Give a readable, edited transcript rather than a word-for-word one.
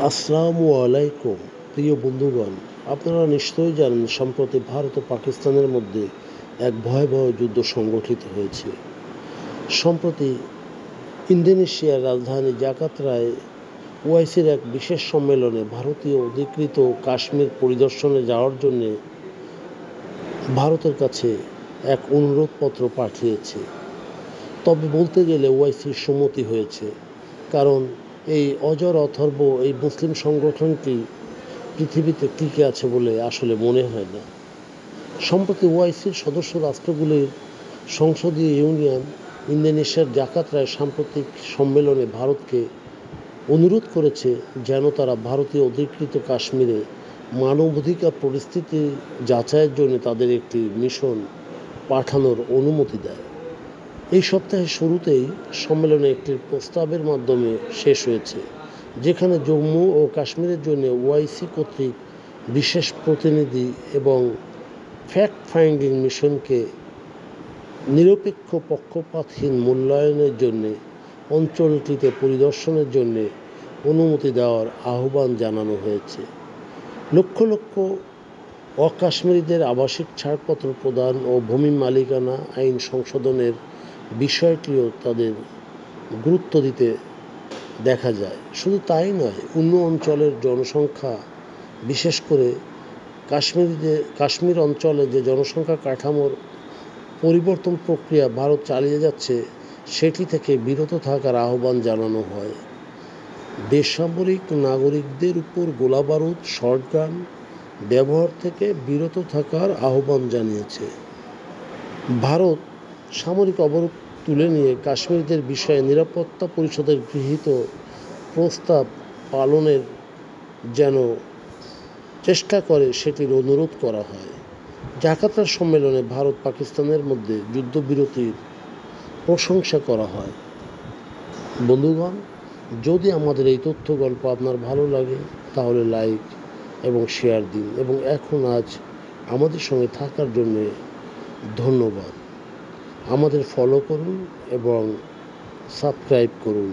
আসসালামু আলাইকুম প্রিয় বন্ধুগণ, আপনারা নিশ্চয়ই জানেন সম্প্রতি ভারত ও পাকিস্তানের মধ্যে এক ভয়াবহ যুদ্ধ সংগঠিত হয়েছে। সম্প্রতি ইন্দোনেশিয়ার রাজধানী জাকার্তায় ওআইসির এক বিশেষ সম্মেলনে ভারতীয় অধিকৃত কাশ্মীর পরিদর্শনে যাওয়ার জন্য ভারতের কাছে এক অনুরোধপত্র পাঠিয়েছে। তবে বলতে গেলে ওআইসির সম্মতি হয়েছে, কারণ এই অজর অথর্ব এই মুসলিম সংগঠনটি পৃথিবীতে টিকে আছে বলে আসলে মনে হয় না। সম্প্রতি ওআইসির সদস্য রাষ্ট্রগুলির সংসদীয় ইউনিয়ন ইন্দোনেশিয়ার জাকার্তায় সাম্প্রতিক সম্মেলনে ভারতকে অনুরোধ করেছে যেন তারা ভারতীয় অধিকৃত কাশ্মীরে মানবাধিকার পরিস্থিতি যাচাইয়ের জন্য তাদের একটি মিশন পাঠানোর অনুমতি দেয়। এই সপ্তাহের শুরুতেই সম্মেলনে একটি প্রস্তাবের মাধ্যমে শেষ হয়েছে, যেখানে জম্মু ও কাশ্মীরের জন্য ওআইসি কর্তৃক বিশেষ প্রতিনিধি এবং ফ্যাক্ট ফাইন্ডিং মিশনকে নিরপেক্ষ পক্ষপাতহীন মূল্যায়নের জন্য অঞ্চলটিতে পরিদর্শনের জন্য অনুমতি দেওয়ার আহ্বান জানানো হয়েছে। লক্ষ লক্ষ অকাশ্মীরিদের আবাসিক ছাড়পত্র প্রদান ও ভূমি মালিকানা আইন সংশোধনের বিষয়টিও তাদের গুরুত্ব দিতে দেখা যায়। শুধু তাই নয়, অন্য অঞ্চলের জনসংখ্যা, বিশেষ করে কাশ্মীর অঞ্চলে যে জনসংখ্যা কাঠামোর পরিবর্তন প্রক্রিয়া ভারত চালিয়ে যাচ্ছে, সেটি থেকে বিরত থাকার আহ্বান জানানো হয়। বেসামরিক নাগরিকদের উপর গোলাবারুদ, শটগান ব্যবহার থেকে বিরত থাকার আহ্বান জানিয়েছে। ভারত সামরিক অবরোধ তুলে নিয়ে কাশ্মীরিদের বিষয়ে নিরাপত্তা পরিষদের গৃহীত প্রস্তাব পালনের যেন চেষ্টা করে সেটির অনুরোধ করা হয়। জাকার্তার সম্মেলনে ভারত পাকিস্তানের মধ্যে যুদ্ধবিরতির প্রশংসা করা হয়। বন্ধুগণ, যদি আমাদের এই তথ্য গল্প আপনার ভালো লাগে তাহলে লাইক এবং শেয়ার দিন, এবং আজ আমাদের সঙ্গে থাকার জন্য ধন্যবাদ। আমাদের ফলো করুন এবং সাবস্ক্রাইব করুন।